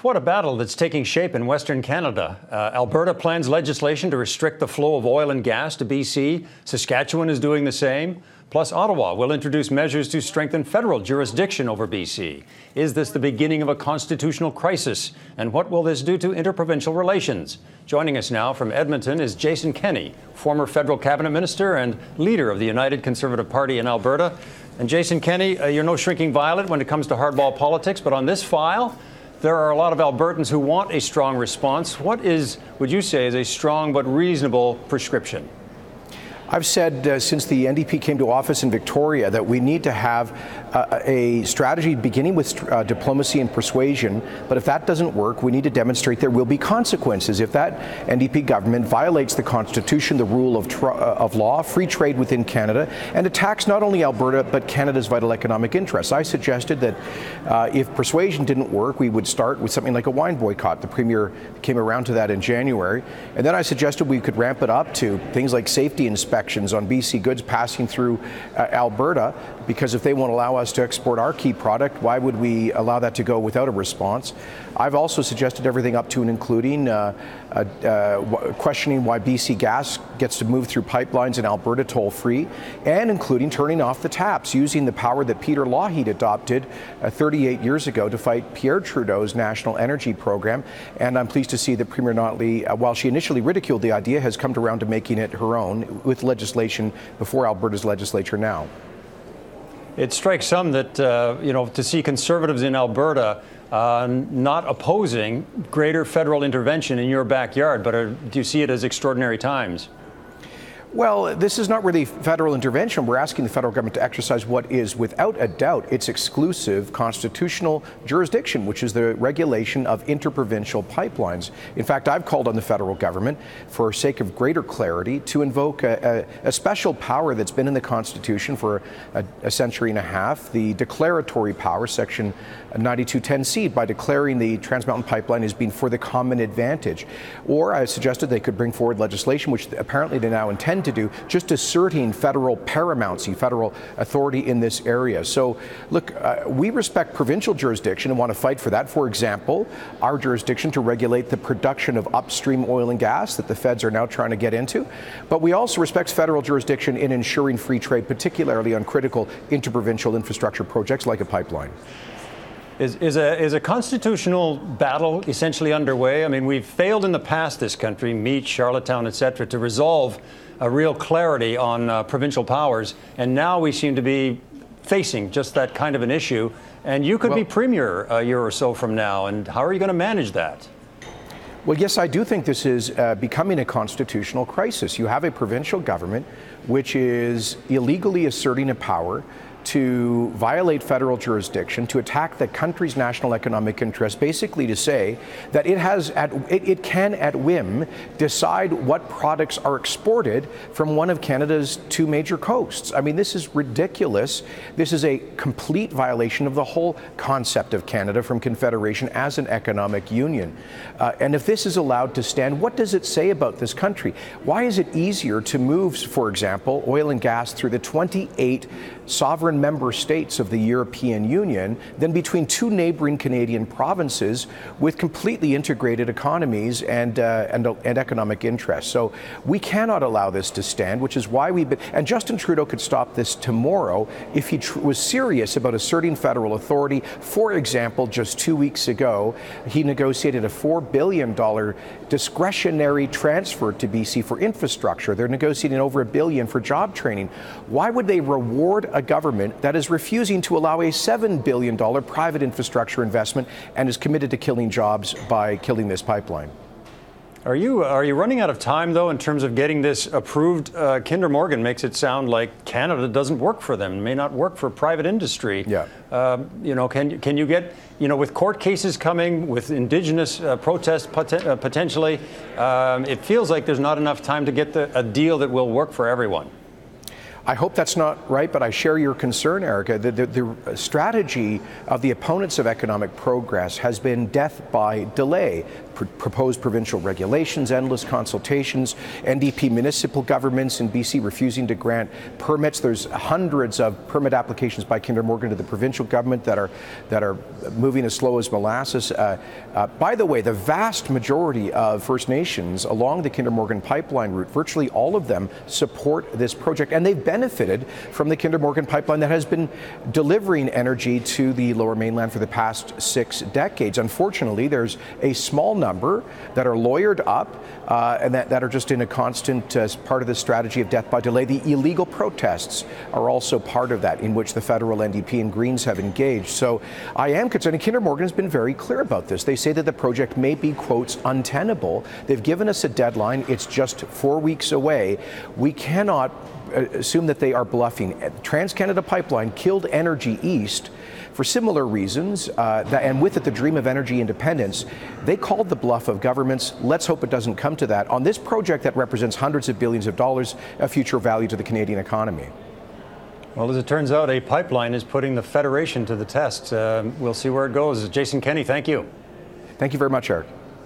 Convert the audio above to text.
What a battle that's taking shape in Western Canada. Alberta plans legislation to restrict the flow of oil and gas to BC. Saskatchewan is doing the same. Plus, Ottawa will introduce measures to strengthen federal jurisdiction over BC. Is this the beginning of a constitutional crisis? And what will this do to interprovincial relations? Joining us now from Edmonton is Jason Kenney, former federal cabinet minister and leader of the United Conservative Party in Alberta. And Jason Kenney, you're no shrinking violet when it comes to hardball politics, but on this file, there are a lot of Albertans who want a strong response. What would you say, is a strong but reasonable prescription? I've said since the NDP came to office in Victoria that we need to have a strategy beginning with diplomacy and persuasion. But if that doesn't work, we need to demonstrate there will be consequences. If that NDP government violates the Constitution, the rule of law, free trade within Canada, and attacks not only Alberta but Canada's vital economic interests. I suggested that if persuasion didn't work, we would start with something like a wine boycott. The Premier came around to that in January. And then I suggested we could ramp it up to things like safety inspections on BC goods passing through Alberta, because if they won't allow us to export our key product, why would we allow that to go without a response? I've also suggested everything up to and including questioning why BC Gas gets to move through pipelines in Alberta toll-free, and including turning off the taps, using the power that Peter Lougheed adopted 38 years ago to fight Pierre Trudeau's national energy program. And I'm pleased to see that Premier Notley, while she initially ridiculed the idea, has come around to making it her own with legislation before Alberta's legislature now. It strikes some that, to see Conservatives in Alberta not opposing greater federal intervention in your backyard, but do you see it as extraordinary times? Well, this is not really federal intervention. We're asking the federal government to exercise what is, without a doubt, its exclusive constitutional jurisdiction, which is the regulation of interprovincial pipelines. In fact, I've called on the federal government, for sake of greater clarity, to invoke a special power that's been in the Constitution for a century and a half, the declaratory power, Section 9210C, by declaring the Trans Mountain Pipeline as being for the common advantage. Or I suggested they could bring forward legislation, which apparently they now intend to do, just asserting federal paramountcy, federal authority in this area. So, look, we respect provincial jurisdiction and want to fight for that. For example, our jurisdiction to regulate the production of upstream oil and gas that the feds are now trying to get into. But we also respect federal jurisdiction in ensuring free trade, particularly on critical interprovincial infrastructure projects like a pipeline. Is a constitutional battle essentially underway? I mean, we've failed in the past, this country, Meach, Charlottetown, et cetera, to resolve a real clarity on provincial powers. And now we seem to be facing just that kind of an issue. And you could be premier a year or so from now. And how are you going to manage that? Well, yes, I do think this is becoming a constitutional crisis. You have a provincial government which is illegally asserting a power to violate federal jurisdiction, to attack the country's national economic interest, basically to say that it can at whim decide what products are exported from one of Canada's two major coasts. I mean, this is ridiculous. This is a complete violation of the whole concept of Canada from Confederation as an economic union. And if this is allowed to stand, what does it say about this country? Why is it easier to move, for example, oil and gas through the 28 sovereign member states of the European Union than between two neighboring Canadian provinces with completely integrated economies and economic interests? So we cannot allow this to stand, which is why and Justin Trudeau could stop this tomorrow if he was serious about asserting federal authority. For example, just 2 weeks ago, he negotiated a $4 billion discretionary transfer to BC for infrastructure. They're negotiating over $1 billion for job training. Why would they reward a government that is refusing to allow a $7 billion private infrastructure investment and is committed to killing jobs by killing this pipeline? Are you running out of time, though, in terms of getting this approved? Kinder Morgan makes it sound like Canada doesn't work for them, may not work for private industry. Yeah. Can you get, with court cases coming, with Indigenous protests potentially, it feels like there's not enough time to get a deal that will work for everyone. I hope that's not right, but I share your concern, Erica. The strategy of the opponents of economic progress has been death by delay. Proposed provincial regulations, endless consultations, NDP municipal governments in BC refusing to grant permits. There's hundreds of permit applications by Kinder Morgan to the provincial government that are moving as slow as molasses. By the way, the vast majority of First Nations along the Kinder Morgan pipeline route, virtually all of them support this project, and they've benefited from the Kinder Morgan pipeline that has been delivering energy to the Lower Mainland for the past 6 decades. Unfortunately, there's a small number that are lawyered up and that are just in a constant part of the strategy of death by delay. The illegal protests are also part of that, in which the federal NDP and Greens have engaged. So I am concerned, and Kinder Morgan has been very clear about this. They say that the project may be, quotes, untenable. They've given us a deadline. It's just 4 weeks away. We cannot assume that they are bluffing. TransCanada Pipeline killed Energy East for similar reasons, and with it the dream of energy independence. They called the bluff of governments. Let's hope it doesn't come to that on this project that represents hundreds of billions of dollars of future value to the Canadian economy. Well, as it turns out, a pipeline is putting the Federation to the test. We'll see where it goes. Jason Kenney, thank you. Thank you very much, Eric.